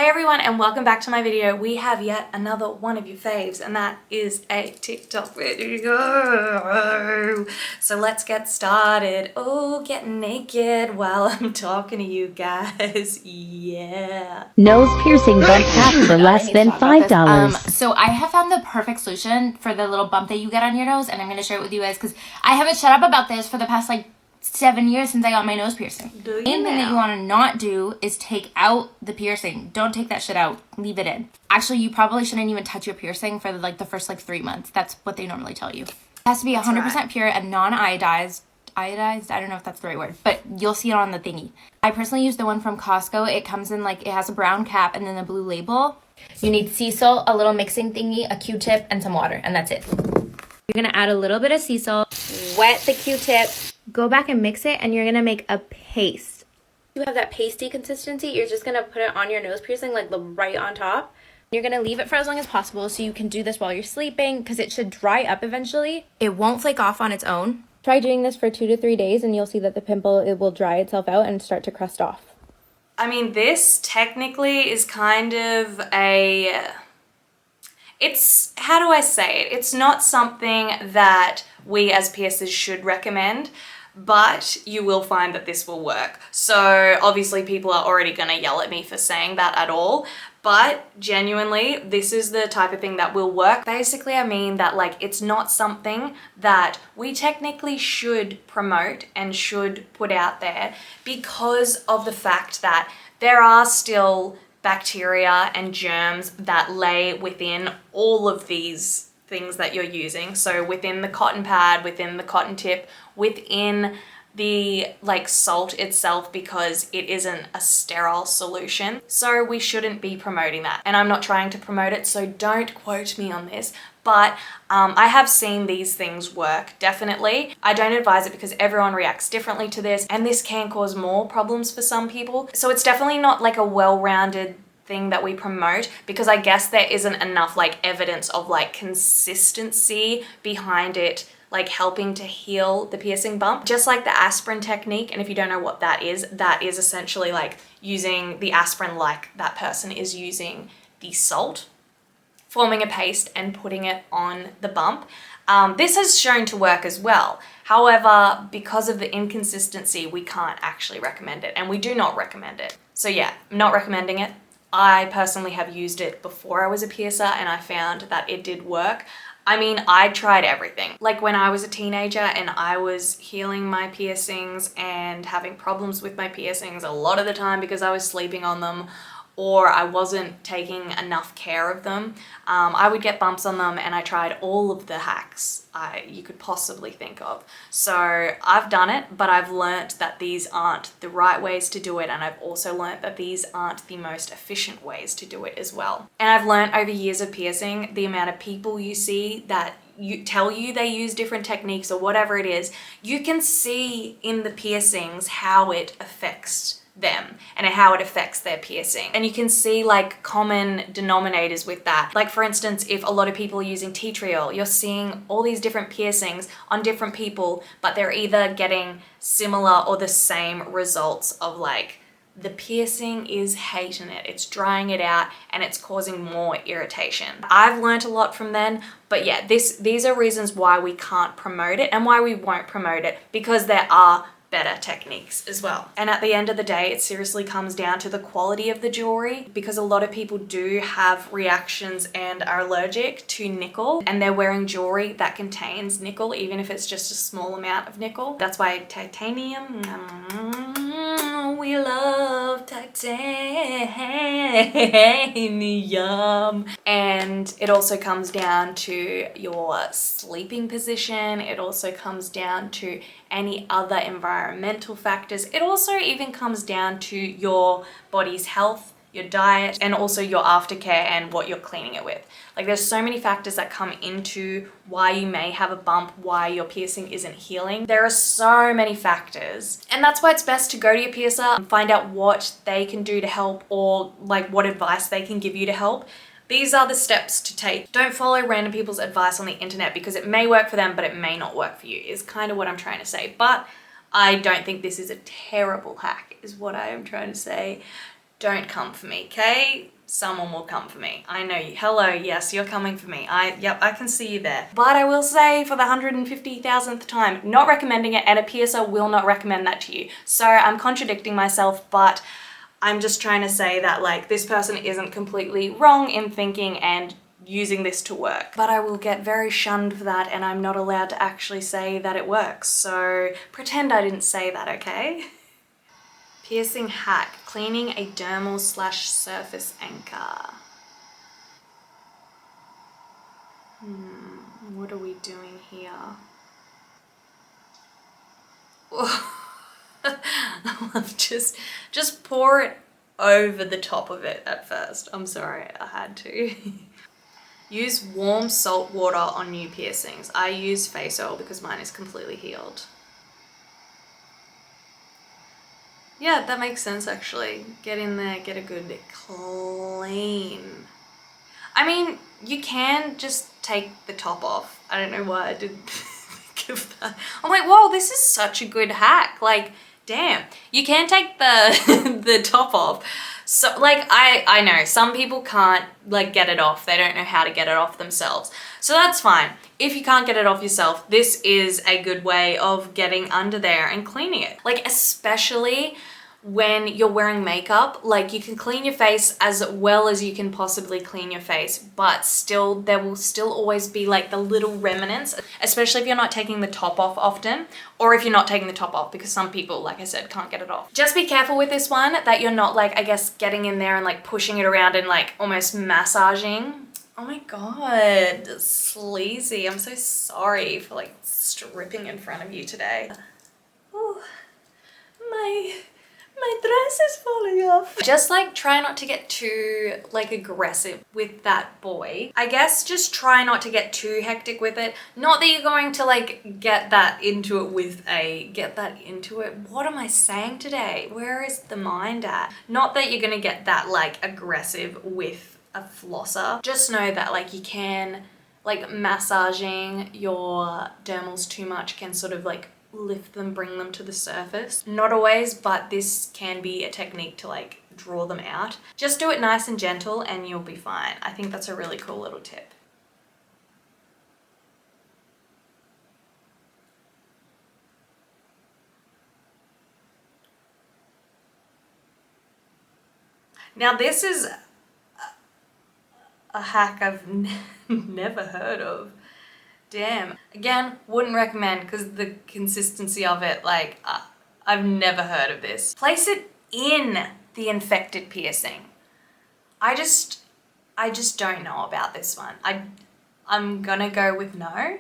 Hey everyone, and welcome back to my video. We have yet another one of your faves, and that is a TikTok video. So let's get started. Oh, getting naked while I'm talking to you guys. Yeah. Nose piercing bump pack for less than $5. So I have found the perfect solution for the little bump that you get on your nose, and I'm going to share it with you guys because I haven't shut up about this for the past 7 years since I got my nose piercing. The main thing that you want to not do is take out the piercing. Don't take that shit out. Leave it in. Actually, you probably shouldn't even touch your piercing for the first 3 months. That's what they normally tell you. It has to be 100% pure and non-iodized. Iodized? I don't know if that's the right word, but you'll see it on the thingy. I personally use the one from Costco. It comes in it has a brown cap and then a blue label. You need sea salt, a little mixing thingy, a Q-tip, and some water, and that's it. You're gonna add a little bit of sea salt, wet the Q-tip, go back and mix it, and you're gonna make a paste. You have that pasty consistency, you're just gonna put it on your nose piercing, right on top. You're gonna leave it for as long as possible so you can do this while you're sleeping because it should dry up eventually. It won't flake off on its own. Try doing this for 2 to 3 days and you'll see that the pimple, it will dry itself out and start to crust off. I mean, this technically is kind of how do I say it? It's not something that we as piercers should recommend, but you will find that this will work. So obviously people are already gonna yell at me for saying that at all, but genuinely, this is the type of thing that will work. Basically, I mean that it's not something that we technically should promote and should put out there because of the fact that there are still bacteria and germs that lay within all of these things that you're using. So within the cotton pad, within the cotton tip, within the salt itself, because it isn't a sterile solution. So we shouldn't be promoting that. And I'm not trying to promote it, so don't quote me on this. But I have seen these things work, definitely. I don't advise it because everyone reacts differently to this, and this can cause more problems for some people. So it's definitely not a well-rounded thing that we promote because I guess there isn't enough evidence of consistency behind it helping to heal the piercing bump. Just like the aspirin technique, and if you don't know what that is essentially using the aspirin like that person is using the salt, forming a paste and putting it on the bump. This has shown to work as well. However, because of the inconsistency, we can't actually recommend it, and we do not recommend it. So yeah, I'm not recommending it. I personally have used it before I was a piercer and I found that it did work. I mean, I tried everything. When I was a teenager and I was healing my piercings and having problems with my piercings a lot of the time because I was sleeping on them or I wasn't taking enough care of them, I would get bumps on them, and I tried all of the hacks you could possibly think of. So I've done it, but I've learnt that these aren't the right ways to do it, and I've also learnt that these aren't the most efficient ways to do it as well. And I've learnt over years of piercing, the amount of people you see that tell you they use different techniques or whatever it is, you can see in the piercings how it affects them and how it affects their piercing. And you can see common denominators with that. For instance, if a lot of people are using tea tree oil, you're seeing all these different piercings on different people, but they're either getting similar or the same results of the piercing is hating it, it's drying it out, and it's causing more irritation. I've learned a lot from then, but yeah, these are reasons why we can't promote it and why we won't promote it, because there are better techniques as well. And at the end of the day, it seriously comes down to the quality of the jewelry, because a lot of people do have reactions and are allergic to nickel, and they're wearing jewelry that contains nickel, even if it's just a small amount of nickel. That's why titanium, we love titanium. And it also comes down to your sleeping position. It also comes down to any other environmental factors. It also even comes down to your body's health, your diet, and also your aftercare and what you're cleaning it with. There's so many factors that come into why you may have a bump, why your piercing isn't healing. There are so many factors, and that's why it's best to go to your piercer and find out what they can do to help, or what advice they can give you to help. These are the steps to take. Don't follow random people's advice on the internet because it may work for them, but it may not work for you, is kind of what I'm trying to say. But I don't think this is a terrible hack, is what I am trying to say. don't come for me, okay? Someone will come for me. I know you. Hello, yes, you're coming for me. Yep, I can see you there. But I will say for the 150,000th time, not recommending it, and a piercer will not recommend that to you. So I'm contradicting myself, but I'm just trying to say that like this person isn't completely wrong in thinking and using this to work. But I will get very shunned for that, and I'm not allowed to actually say that it works. So pretend I didn't say that, okay? Piercing hack, cleaning a dermal / surface anchor. What are we doing here? just pour it over the top of it at first. I'm sorry, I had to. Use warm salt water on new piercings. I use face oil because mine is completely healed. Yeah, that makes sense actually. Get in there, get a good clean. I mean, you can just take the top off. I don't know why I didn't think of that. I'm like, whoa, this is such a good hack. Like, damn, you can take the the top off. So like, I know some people can't like get it off. They don't know how to get it off themselves. So that's fine. If you can't get it off yourself, this is a good way of getting under there and cleaning it. Like, especially when you're wearing makeup, like you can clean your face as well as you can possibly clean your face, but still there will still always be like the little remnants, especially if you're not taking the top off often, or if you're not taking the top off, because some people, like I said, can't get it off. Just be careful with this one that you're not like, I guess, getting in there and like pushing it around and like almost massaging. Oh my God, sleazy. I'm so sorry for like stripping in front of you today. Oh, my dress is falling off. Just like try not to get too like aggressive with that boy. I guess just try not to get too hectic with it. Not that you're going to like get that into it. What am I saying today? Where is the mind at? Not that you're gonna get that like aggressive with a flosser. Just know that like you can, like massaging your dermals too much can sort of like lift them, bring them to the surface. Not always, but this can be a technique to like draw them out. Just do it nice and gentle and you'll be fine. I think that's a really cool little tip. Now this is a hack I've never heard of. Damn. Again, wouldn't recommend because the consistency of it, like, I've never heard of this. Place it in the infected piercing. I just don't know about this one. I'm gonna go with no.